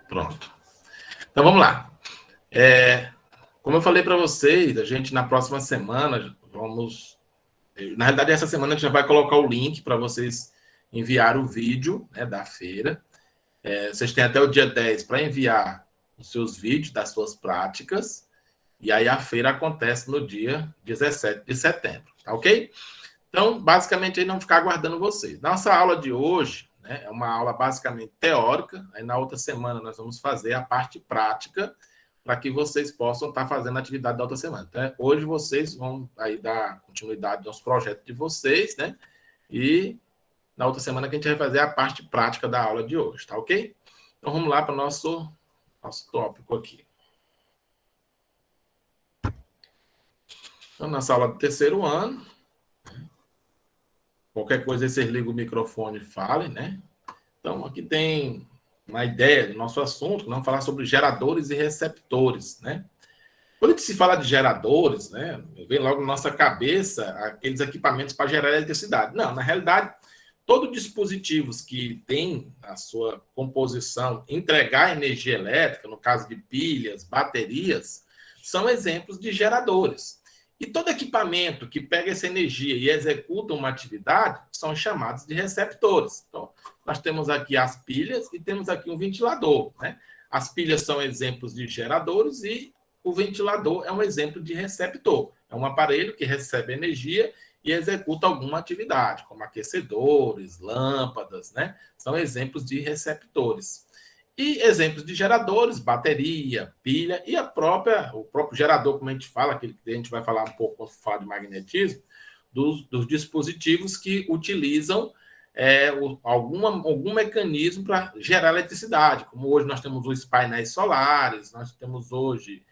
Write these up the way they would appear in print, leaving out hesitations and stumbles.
Pronto. Então, vamos lá. Como eu falei para vocês, a gente, na próxima semana, vamos... Na realidade, essa semana a gente já vai colocar o link para vocês enviar o vídeo, né, da feira. Vocês têm até o dia 10 para enviar os seus vídeos das suas práticas. E aí a feira acontece no dia 17 de setembro, tá ok? Então, basicamente, aí não ficar aguardando vocês. Nossa aula de hoje, né, é uma aula basicamente teórica. Aí na outra semana nós vamos fazer a parte prática para que vocês possam estar fazendo a atividade da outra semana. Então, hoje vocês vão aí dar continuidade aos projetos de vocês, né? E na outra semana que a gente vai fazer a parte prática da aula de hoje, tá ok? Então, vamos lá para o nosso tópico aqui. Então, nossa aula do terceiro ano. Qualquer coisa, vocês ligam o microfone e falem, né? Então, aqui tem uma ideia do nosso assunto, vamos falar sobre geradores e receptores, né? Quando se fala de geradores, né, vem logo na nossa cabeça aqueles equipamentos para gerar eletricidade. Não, na realidade, todos dispositivos que têm a sua composição entregar energia elétrica, no caso de pilhas, baterias, são exemplos de geradores. E todo equipamento que pega essa energia e executa uma atividade são chamados de receptores. Então, nós temos aqui as pilhas e temos aqui um ventilador, né? As pilhas são exemplos de geradores e o ventilador é um exemplo de receptor. É um aparelho que recebe energia e executa alguma atividade, como aquecedores, lâmpadas, né? São exemplos de receptores. E exemplos de geradores, bateria, pilha e o próprio gerador, como a gente fala, que a gente vai falar um pouco quando falar de magnetismo, dos dispositivos que utilizam algum mecanismo para gerar eletricidade, como hoje nós temos os painéis solares, nós temos hoje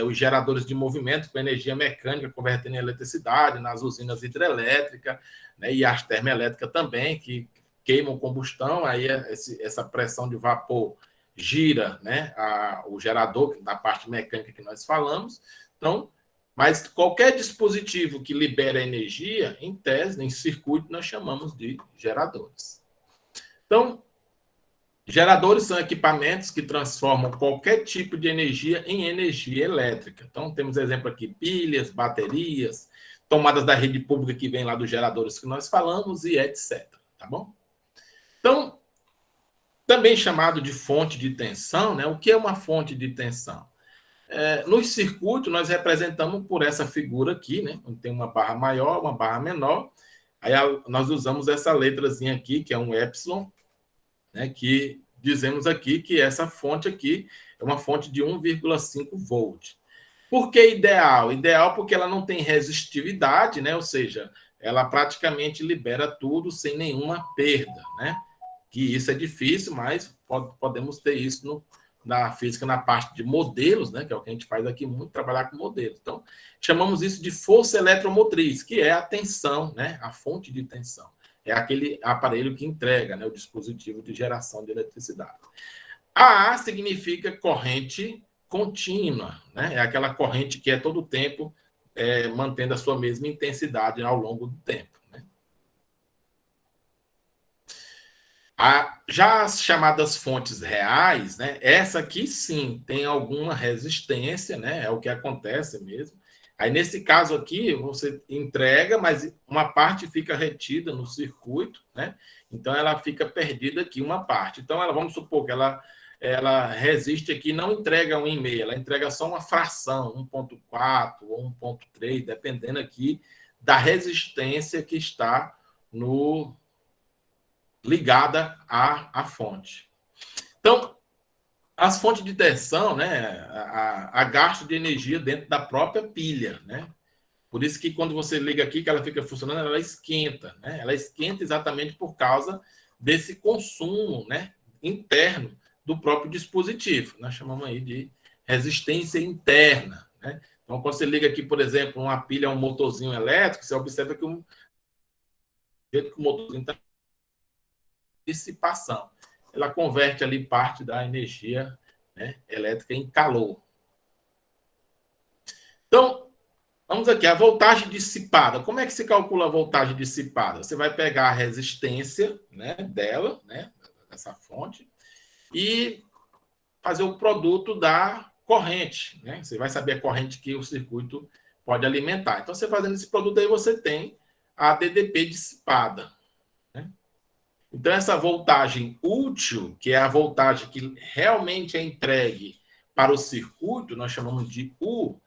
os geradores de movimento com energia mecânica convertendo em eletricidade nas usinas hidrelétricas, né, e as termoelétricas também, que queimam combustão, aí essa pressão de vapor gira, né, o gerador, da parte mecânica que nós falamos. Então, mas qualquer dispositivo que libera energia, em tese, em circuito, nós chamamos de geradores. Então, geradores são equipamentos que transformam qualquer tipo de energia em energia elétrica. Então, temos exemplo aqui, pilhas, baterias, tomadas da rede pública que vem lá dos geradores que nós falamos e etc. Tá bom? Então, também chamado de fonte de tensão, né? O que é uma fonte de tensão? Nos circuitos, nós representamos por essa figura aqui, né? Onde tem uma barra maior, uma barra menor. Aí nós usamos essa letrazinha aqui, que é um epsilon, né? Que dizemos aqui que essa fonte aqui é uma fonte de 1,5 volt. Por que ideal? Ideal porque ela não tem resistividade, né? Ou seja, ela praticamente libera tudo sem nenhuma perda, né? Que isso é difícil, mas podemos ter isso na física, na parte de modelos, né, que é o que a gente faz aqui muito, trabalhar com modelos. Então, chamamos isso de força eletromotriz, que é a tensão, né, a fonte de tensão. É aquele aparelho que entrega, né, o dispositivo de geração de eletricidade. A A significa corrente contínua, né, é aquela corrente que é todo o tempo mantendo a sua mesma intensidade ao longo do tempo. Já as chamadas fontes reais, né? Essa aqui sim tem alguma resistência, né? É o que acontece mesmo. Aí, nesse caso aqui, você entrega, mas uma parte fica retida no circuito, né? Então, ela fica perdida aqui, uma parte. Então, vamos supor que ela resiste aqui, não entrega 1,5, ela entrega só uma fração, 1,4 ou 1,3, dependendo aqui da resistência que está ligada à fonte. Então, as fontes de tensão, né, a gasto de energia dentro da própria pilha, né? Por isso que quando você liga aqui, que ela fica funcionando, ela esquenta, né? Ela esquenta exatamente por causa desse consumo, né, interno do próprio dispositivo. Nós chamamos aí de resistência interna, né? Então, quando você liga aqui, por exemplo, uma pilha a um motorzinho elétrico, você observa que o jeito que o motorzinho está dissipação. Ela converte ali parte da energia, né, elétrica em calor. Então, vamos aqui, a voltagem dissipada. Como é que se calcula a voltagem dissipada? Você vai pegar a resistência, né, dela, né, dessa fonte, e fazer o produto da corrente, né? Você vai saber a corrente que o circuito pode alimentar. Então, você fazendo esse produto aí, você tem a DDP dissipada, né? Então, essa voltagem útil, que é a voltagem que realmente é entregue para o circuito, nós chamamos de U,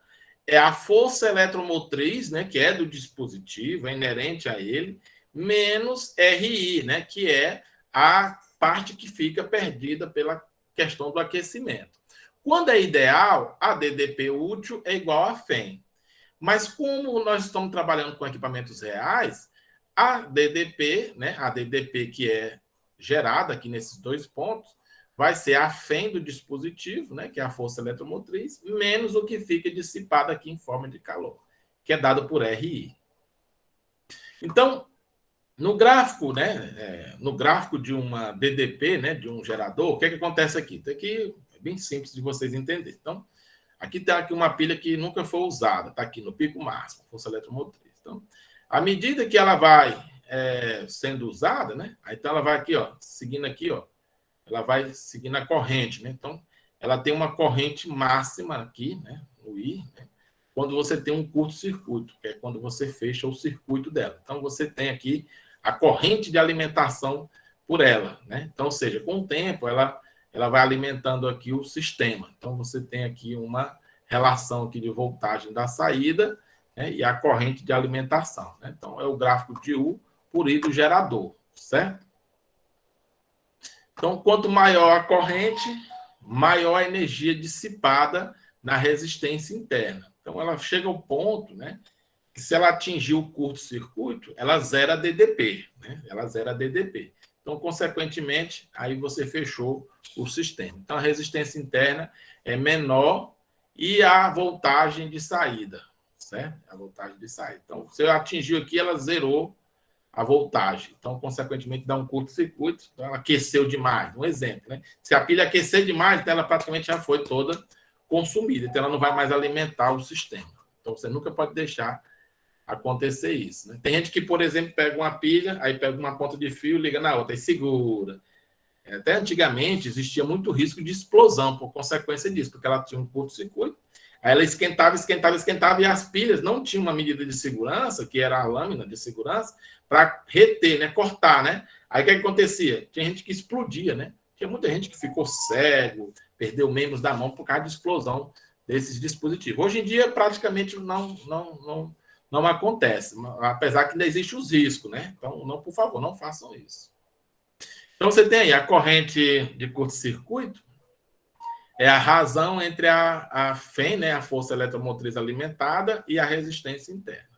é a força eletromotriz, né, que é do dispositivo, é inerente a ele, menos RI, né, que é a parte que fica perdida pela questão do aquecimento. Quando é ideal, a DDP útil é igual a FEM. Mas como nós estamos trabalhando com equipamentos reais, a DDP, né, a DDP que é gerada aqui nesses dois pontos, vai ser a FEM do dispositivo, né, que é a força eletromotriz, menos o que fica dissipado aqui em forma de calor, que é dado por RI. Então, no gráfico, né, no gráfico de uma DDP, né, de um gerador, o que é que acontece aqui? Isso aqui é bem simples de vocês entenderem. Então, aqui está aqui uma pilha que nunca foi usada, está aqui no pico máximo, força eletromotriz. Então, à medida que ela vai sendo usada, né, então ela vai aqui, ó, seguindo aqui, ó, ela vai seguindo a corrente, né? Então, ela tem uma corrente máxima aqui, né, no I, né, quando você tem um curto-circuito, que é quando você fecha o circuito dela. Então, você tem aqui a corrente de alimentação por ela, né? Então, ou seja, com o tempo, ela vai alimentando aqui o sistema. Então, você tem aqui uma relação aqui de voltagem da saída, né, e a corrente de alimentação, né? Então, é o gráfico de U por I do gerador, certo? Então, quanto maior a corrente, maior a energia dissipada na resistência interna. Então, ela chega ao ponto, né, que se ela atingir o curto-circuito, ela zera a DDP, né? Ela zera a DDP. Então, consequentemente, aí você fechou o sistema. Então, a resistência interna é menor e a voltagem de saída, certo? A voltagem de saída. Então, você atingiu aqui, ela zerou a voltagem. Então, consequentemente, dá um curto-circuito. Então, ela aqueceu demais. Um exemplo, né? Se a pilha aquecer demais, então ela praticamente já foi toda consumida. Então, ela não vai mais alimentar o sistema. Então, você nunca pode deixar acontecer isso, né? Tem gente que, por exemplo, pega uma pilha, aí pega uma ponta de fio, liga na outra e segura. Até antigamente existia muito risco de explosão por consequência disso, porque ela tinha um curto-circuito, aí ela esquentava, e as pilhas não tinham uma medida de segurança, que era a lâmina de segurança, para reter, né, cortar, né? Aí o que acontecia? Tinha gente que explodia, né? Tinha muita gente que ficou cego, perdeu membros da mão por causa de explosão desses dispositivos. Hoje em dia, praticamente não acontece, apesar que ainda existem os riscos, né? Então, não, por favor, não façam isso. Então, você tem aí a corrente de curto-circuito, é a razão entre a FEM, né, a força eletromotriz alimentada, e a resistência interna.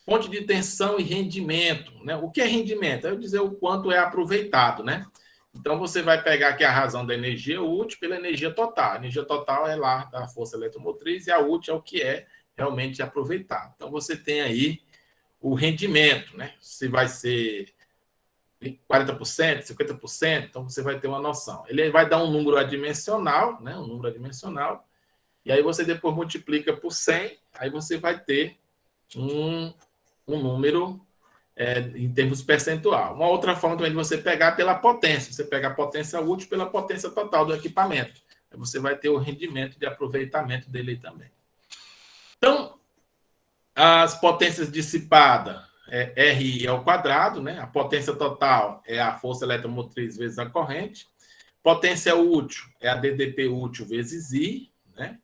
Fonte de tensão e rendimento, né? O que é rendimento? É dizer o quanto é aproveitado, né? Então, você vai pegar aqui a razão da energia útil pela energia total. A energia total é lá da força eletromotriz e a útil é o que é realmente aproveitado. Então, você tem aí o rendimento, né? Se vai ser 40%, 50%, então você vai ter uma noção. Ele vai dar um número adimensional, né? Um número adimensional, e aí você depois multiplica por 100, aí você vai ter um número em termos percentual. Uma outra forma também de você pegar pela potência. Você pega a potência útil pela potência total do equipamento. Aí você vai ter o rendimento de aproveitamento dele também. Então, as potências dissipadas é RI ao quadrado, né? A potência total é a força eletromotriz vezes a corrente. Potência útil é a DDP útil vezes I, né?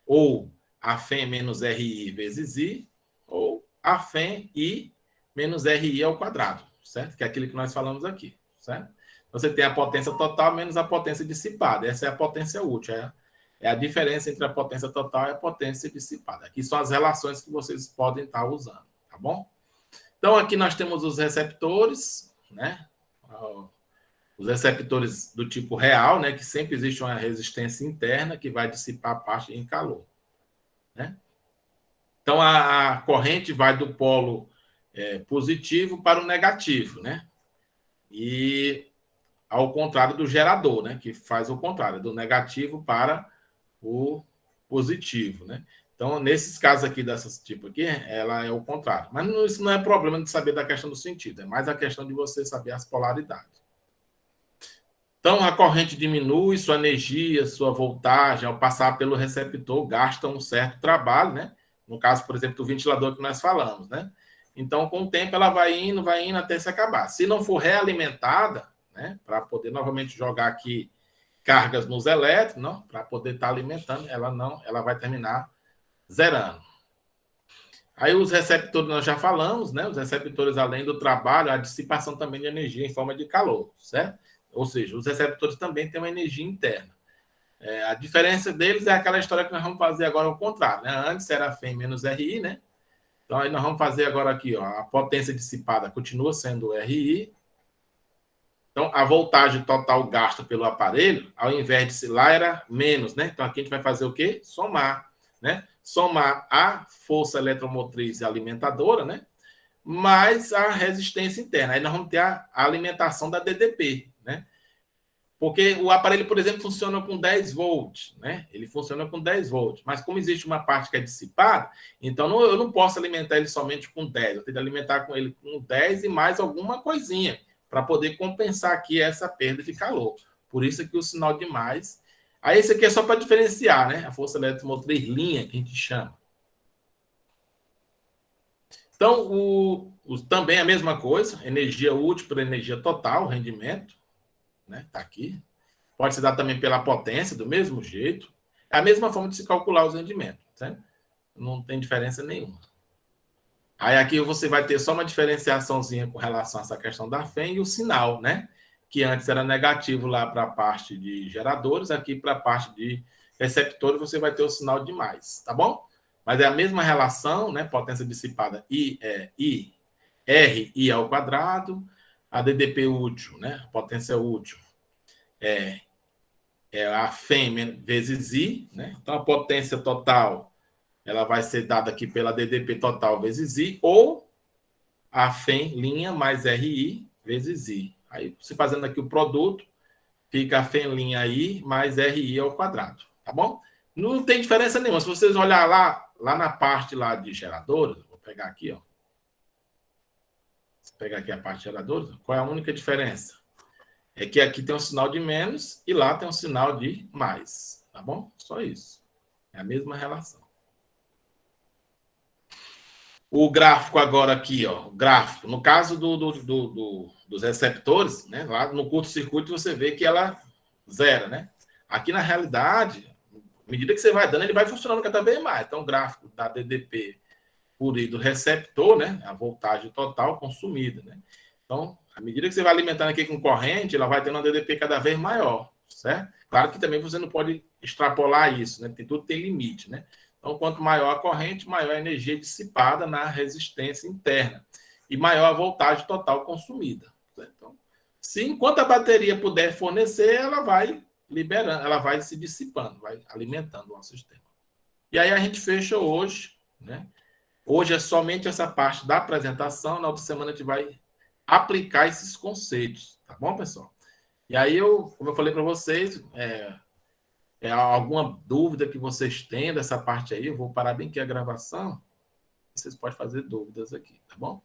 Ou a FEM menos RI vezes I, ou a FEM I menos RI ao quadrado, certo? Que é aquilo que nós falamos aqui, certo? Você tem a potência total menos a potência dissipada. Essa é a potência útil, é a diferença entre a potência total e a potência dissipada. Aqui são as relações que vocês podem estar usando, tá bom? Então, aqui nós temos os receptores, né? Os receptores do tipo real, né? Que sempre existe uma resistência interna que vai dissipar a parte em calor, né? Então, a corrente vai do polo positivo para o negativo, né? E ao contrário do gerador, né? Que faz o contrário, do negativo para o positivo, né? Então, nesses casos aqui, dessas tipo aqui, ela é o contrário. Mas isso não é problema de saber da questão do sentido, é mais a questão de você saber as polaridades. Então, a corrente diminui, sua energia, sua voltagem, ao passar pelo receptor, gasta um certo trabalho, né? No caso, por exemplo, do ventilador que nós falamos, né? Então, com o tempo, ela vai indo até se acabar. Se não for realimentada, né, para poder novamente jogar aqui cargas nos elétrons, para poder estar alimentando, ela vai terminar zerando. Aí os receptores nós já falamos, né? Os receptores, além do trabalho, a dissipação também de energia em forma de calor, certo? Ou seja, os receptores também têm uma energia interna. A diferença deles é aquela história que nós vamos fazer agora ao contrário, né? Antes era Fem menos RI, né? Então aí nós vamos fazer agora aqui, ó, a potência dissipada continua sendo RI. Então a voltagem total gasta pelo aparelho, ao invés de se lá era menos, né? Então aqui a gente vai fazer o quê? Somar, né? Somar a força eletromotriz alimentadora, né? Mais a resistência interna. Aí nós vamos ter a alimentação da DDP, né? Porque o aparelho, por exemplo, funciona com 10 volts, né? Ele funciona com 10 volts, mas como existe uma parte que é dissipada, então eu não posso alimentar ele somente com 10, eu tenho que alimentar com ele com 10 e mais alguma coisinha, para poder compensar aqui essa perda de calor. Por isso que o sinal de mais. Aí esse aqui é só para diferenciar, né? A força eletromotriz linha, que a gente chama. Então, também a mesma coisa, energia útil por energia total, rendimento, né? Tá aqui. Pode se dar também pela potência, do mesmo jeito. É a mesma forma de se calcular os rendimentos, certo? Não tem diferença nenhuma. Aí aqui você vai ter só uma diferenciaçãozinha com relação a essa questão da FEM e o sinal, né? Que antes era negativo lá para a parte de geradores, aqui para a parte de receptores você vai ter o sinal de mais, tá bom? Mas é a mesma relação, né? Potência dissipada RI ao quadrado, a DDP útil, né? Potência útil é a FEM vezes I, né? Então a potência total ela vai ser dada aqui pela DDP total vezes I, ou a FEM linha mais RI vezes I. Aí, você fazendo aqui o produto, fica a FEM linha I mais RI ao quadrado, tá bom? Não tem diferença nenhuma. Se vocês olhar lá na parte lá de geradores, vou pegar aqui, ó. Vou pegar aqui a parte de geradores, qual é a única diferença? É que aqui tem um sinal de menos e lá tem um sinal de mais, tá bom? Só isso. É a mesma relação. O gráfico agora aqui, ó, o gráfico. No caso dos receptores, né, lá no curto-circuito você vê que ela zera, né? Aqui na realidade, à medida que você vai dando, ele vai funcionando cada vez mais. Então, o gráfico da DDP por I do receptor, né, a voltagem total consumida, né? Então, à medida que você vai alimentando aqui com corrente, ela vai tendo uma DDP cada vez maior, certo? Claro que também você não pode extrapolar isso, né? Tudo tem limite, né? Então, quanto maior a corrente, maior a energia dissipada na resistência interna e maior a voltagem total consumida. Então, se enquanto a bateria puder fornecer, ela vai liberando, ela vai se dissipando, vai alimentando o nosso sistema. E aí a gente fecha hoje, né? Hoje é somente essa parte da apresentação, na outra semana a gente vai aplicar esses conceitos, tá bom, pessoal? E aí como eu falei para vocês, alguma dúvida que vocês têm dessa parte aí, eu vou parar bem aqui a gravação, vocês podem fazer dúvidas aqui, tá bom?